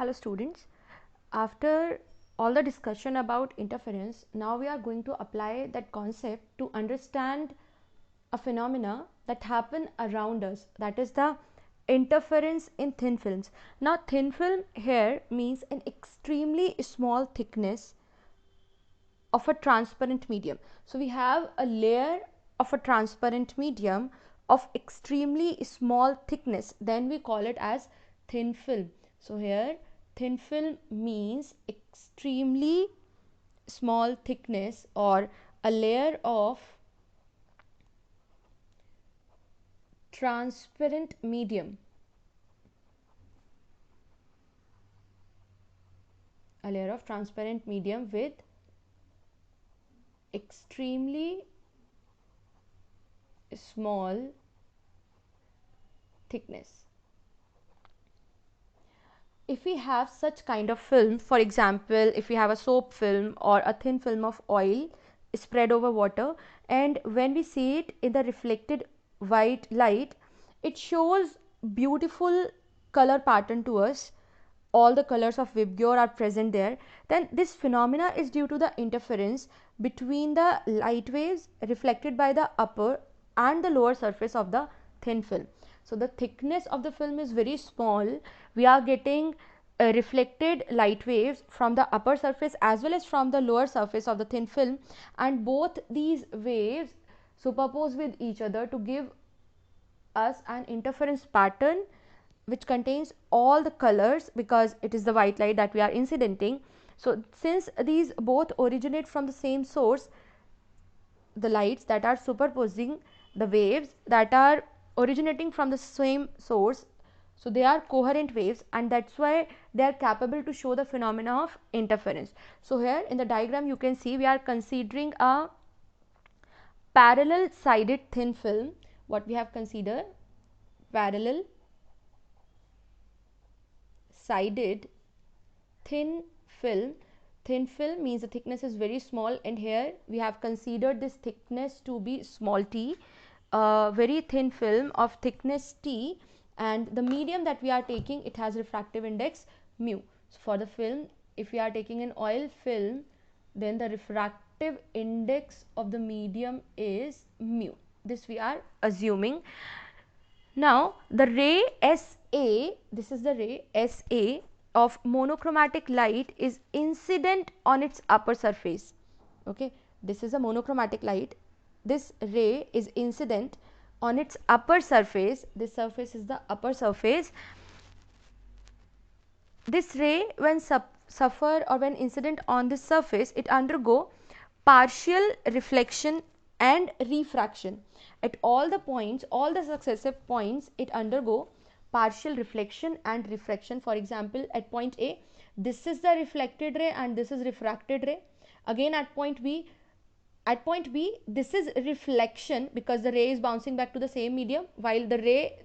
Hello students, after all the discussion about interference, now we are going to apply that concept to understand a phenomena that happen around us, that is the interference in thin films. Now thin film here means an extremely small thickness of a transparent medium. So we have a layer of a transparent medium of extremely small thickness, then we call it as thin film. So here thin film means extremely small thickness or a layer of transparent medium, a layer of transparent medium with extremely small thickness. If we have such kind of film, for example, if we have a soap film or a thin film of oil spread over water, and when we see it in the reflected white light, it shows beautiful color pattern to us. All the colors of Vibgyor are present there. Then this phenomena is due to the interference between the light waves reflected by the upper and the lower surface of the thin film. So the thickness of the film is very small. We are getting reflected light waves from the upper surface as well as from the lower surface of the thin film, and both these waves superpose with each other to give us an interference pattern which contains all the colors, because it is the white light that we are incidenting. So since these both originate from the same source, the lights that are superposing the waves that are originating from the same source, so they are coherent waves, and that's why they are capable to show the phenomena of interference. So here in the diagram you can see we are considering a parallel sided thin film. What we have considered, parallel sided thin film. Thin film means the thickness is very small, and here we have considered this thickness to be small t, very thin film of thickness t, and the medium that we are taking, it has refractive index mu. So for the film, if we are taking an oil film, then the refractive index of the medium is mu. This we are assuming. Now the ray SA, this is the ray SA of monochromatic light, is incident on its upper surface. Okay, this is a monochromatic light. This ray is incident on its upper surface. This surface is the upper surface. This ray, when suffer or when incident on this surface, it undergo partial reflection and refraction. At all the points, all the successive points, it undergo partial reflection and refraction. For example, at point A, this is the reflected ray and this is refracted ray. Again at point B, this is reflection because the ray is bouncing back to the same medium, while the ray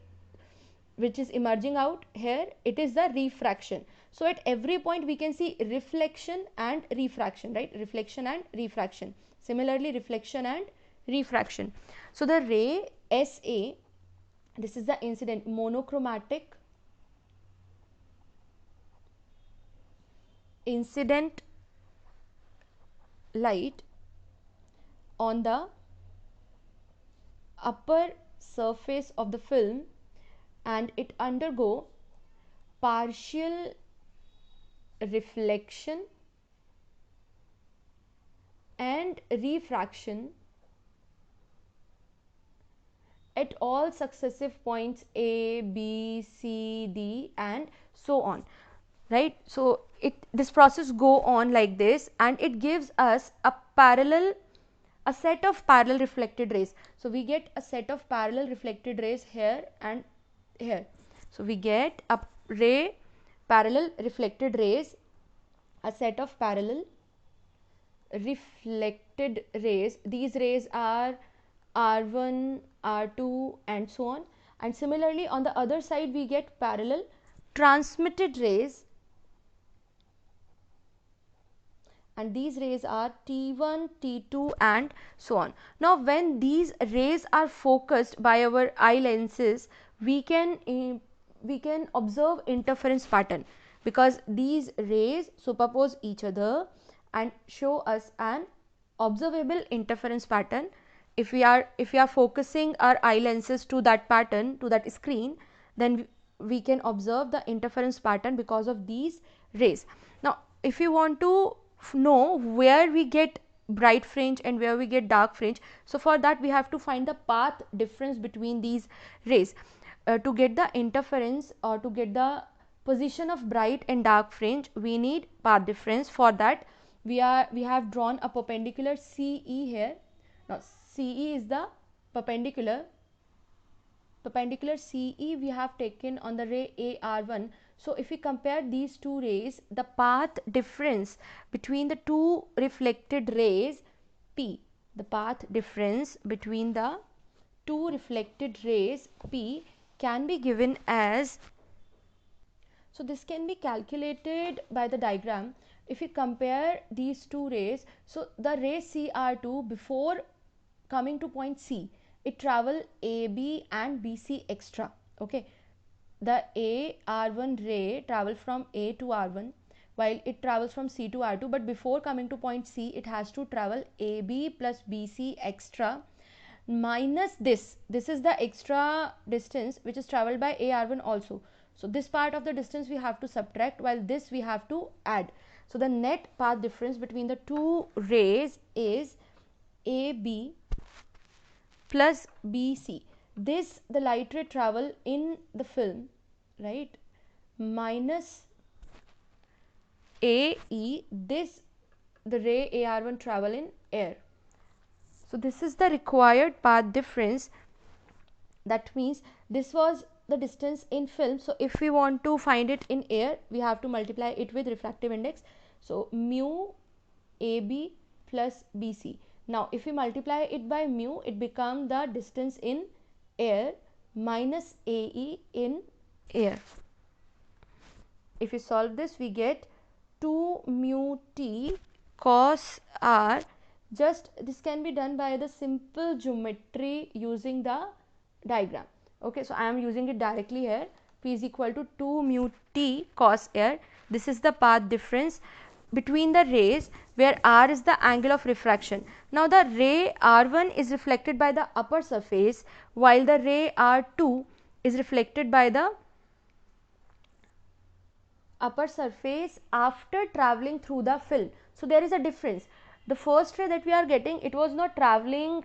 which is emerging out here, it is the refraction. So at every point we can see reflection and refraction, right? Reflection and refraction. Similarly, reflection and refraction. So the ray SA, this is the incident monochromatic incident light on the upper surface of the film, and it undergo partial reflection and refraction at all successive points A, B, C, D and so on, right? So this process go on like this, and it gives us a set of parallel reflected rays. So we get a set of parallel reflected rays here and here. So we get a ray parallel reflected rays, a set of parallel reflected rays. These rays are R1, R2 and so on, and similarly on the other side we get parallel transmitted rays, and these rays are T1, T2 and so on. Now when these rays are focused by our eye lenses, we can observe interference pattern. because these rays superpose each other and show us an observable interference pattern. If we are focusing our eye lenses to that pattern, to that screen, then we can observe the interference pattern because of these rays. Now if you want to know where we get bright fringe and where we get dark fringe, so for that we have to find the path difference between these rays. To get the interference or to get the position of bright and dark fringe, we need path difference. For that we have drawn a perpendicular CE here. Now CE is the perpendicular CE we have taken on the ray AR1. So if we compare these two rays, the path difference between the two reflected rays P, the path difference between the two reflected rays P can be given as, so this can be calculated by the diagram. If we compare these two rays, so the ray CR2, before coming to point C, it travel AB and BC extra. Okay, the AR1 ray travel from A to R1 while it travels from C to R2, but before coming to point C it has to travel AB plus BC extra minus this is the extra distance which is traveled by AR1 also. So this part of the distance we have to subtract, while this we have to add. So the net path difference between the two rays is AB plus BC. This the light ray travel in the film, right, minus AE, this the ray AR1 travel in air. So this is the required path difference. That means this was the distance in film. So if we want to find it in air, we have to multiply it with refractive index. So mu AB plus BC. Now if we multiply it by mu, it becomes the distance in air minus AE in air. If we solve this, we get 2 mu t cos r. Just this can be done by the simple geometry using the diagram. Okay, so I am using it directly here. P is equal to 2 mu t cos r. This is the path difference between the rays, where r is the angle of refraction. Now the ray r1 is reflected by the upper surface, while the ray r2 is reflected by the upper surface after traveling through the film. So there is a difference. The first ray that we are getting, it was not traveling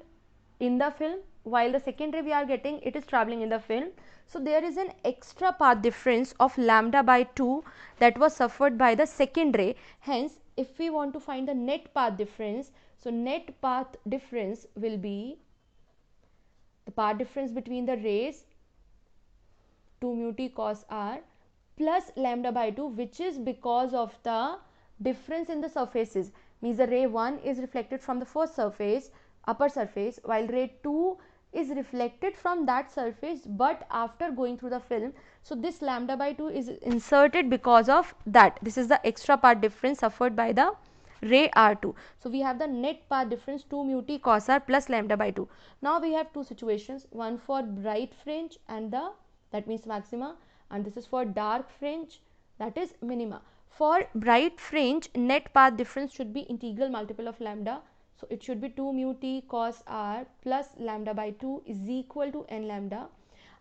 in the film, while the second ray we are getting, it is traveling in the film. So there is an extra path difference of lambda by 2 that was suffered by the second ray. Hence if we want to find the net path difference, so net path difference will be the path difference between the rays 2 mu t cos r plus lambda by 2, which is because of the difference in the surfaces. Means the ray 1 is reflected from the first surface, upper surface, while ray 2 is reflected from that surface but after going through the film. So this lambda by 2 is inserted because of that. This is the extra path difference suffered by the ray R2. So we have the net path difference 2 mu t cos r plus lambda by 2. Now we have two situations, one for bright fringe and that means maxima, and this is for dark fringe, that is minima. For bright fringe, net path difference should be integral multiple of lambda. So it should be 2 mu t cos r plus lambda by 2 is equal to n lambda.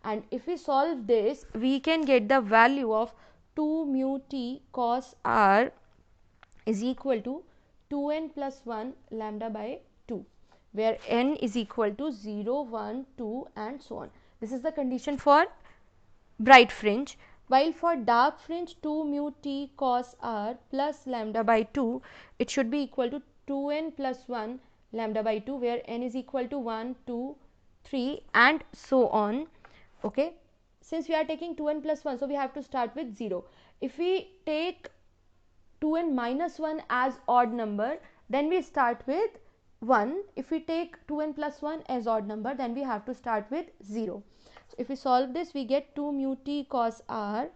And if we solve this, we can get the value of 2 mu t cos r is equal to 2n plus 1 lambda by 2, where n is equal to 0, 1, 2 and so on. This is the condition for bright fringe. While for dark fringe, 2 mu t cos r plus lambda by 2, it should be equal to 2n plus 1 lambda by 2, where n is equal to 1, 2, 3 and so on. Okay, since we are taking 2n plus 1, so we have to start with 0. If we take 2n minus 1 as odd number, then we start with 1. If we take 2n plus 1 as odd number, then we have to start with 0. So if we solve this, we get 2 mu t cos r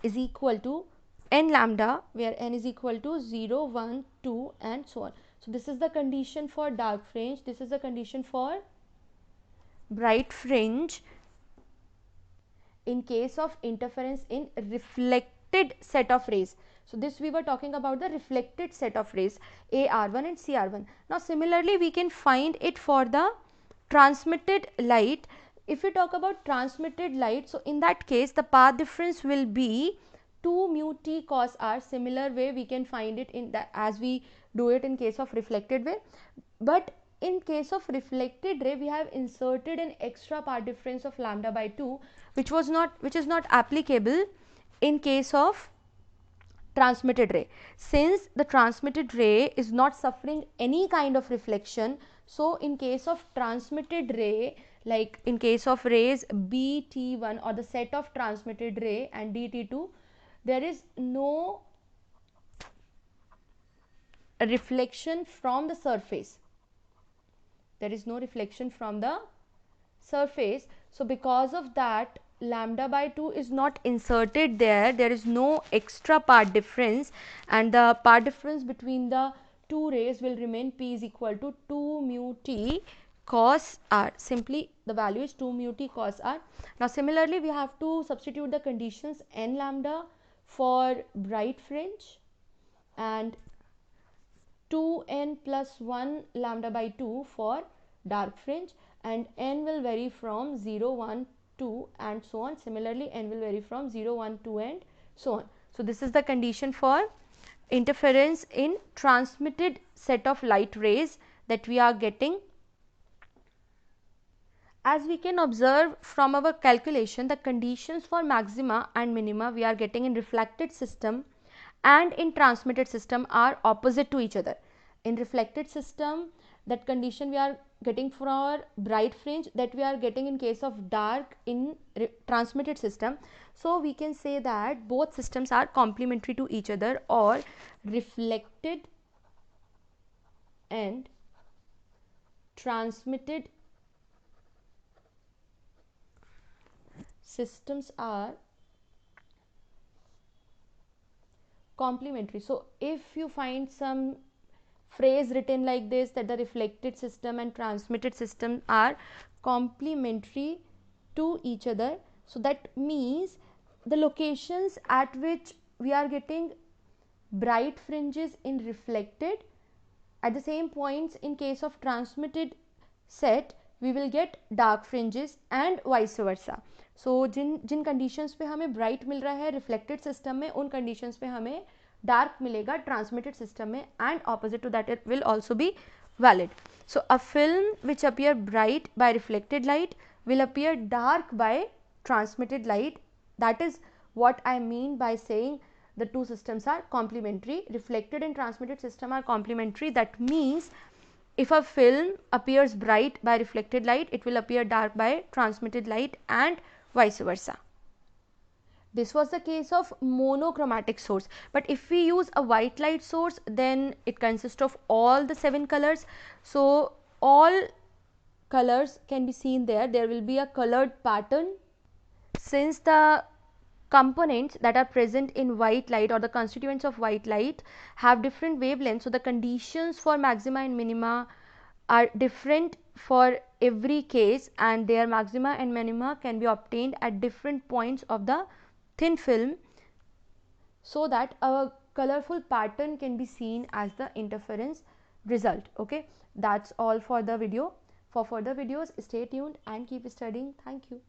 is equal to n lambda, where n is equal to 0, 1, 2 and so on. So this is the condition for dark fringe, this is the condition for bright fringe in case of interference in reflected reflected set of rays. So this we were talking about the reflected set of rays AR1 and CR1. Now similarly we can find it for the transmitted light. If we talk about transmitted light, so in that case the path difference will be 2 mu t cos r. Similar way we can find it in that as we do it in case of reflected way, but in case of reflected ray we have inserted an extra path difference of lambda by 2 which is not applicable in case of transmitted ray. Since the transmitted ray is not suffering any kind of reflection, so in case of transmitted ray, like in case of rays BT1 or the set of transmitted ray and DT2, there is no reflection from the surface. There is no reflection from the surface. So because of that lambda by 2 is not inserted there. There is no extra path difference, and the path difference between the two rays will remain P is equal to 2 mu t cos r. Simply the value is 2 mu t cos r. Now similarly we have to substitute the conditions n lambda for bright fringe and 2n plus 1 lambda by 2 for dark fringe, and n will vary from 0, 1, 2 and so on. Similarly n will vary from 0, 1, 2 and so on. So this is the condition for interference in transmitted set of light rays that we are getting. As we can observe from our calculation, the conditions for maxima and minima we are getting in reflected system and in transmitted system are opposite to each other. In reflected system, that condition we are getting for bright fringe, that we are getting in case of dark in transmitted system. So we can say that both systems are complementary to each other, or reflected and transmitted systems are complementary. So if you find some phrase written like this, that the reflected system and transmitted system are complementary to each other, so that means the locations at which we are getting bright fringes in reflected, at the same points in case of transmitted set we will get dark fringes and vice versa. So जिन conditions पे हमें bright मिल रहा है reflected system में, उन conditions पे हमें dark मिलेगा ट्रांसमिटेड सिस्टम में, and opposite to that it will also be valid. So a film which appear bright by reflected light will appear dark by transmitted light. That is what I mean by saying the two systems are complementary. Reflected and transmitted system are complementary. That means if a film appears bright by reflected light, it will appear dark by transmitted light and vice versa. This was the case of monochromatic source, but if we use a white light source, then it consists of all the 7 colors. So all colors can be seen there. There will be a colored pattern. Since the components that are present in white light, or the constituents of white light, have different wavelengths, so the conditions for maxima and minima are different for every case, and their maxima and minima can be obtained at different points of the thin film, so that a colorful pattern can be seen as the interference result. Okay, that's all for the video. For further videos, stay tuned and keep studying. Thank you.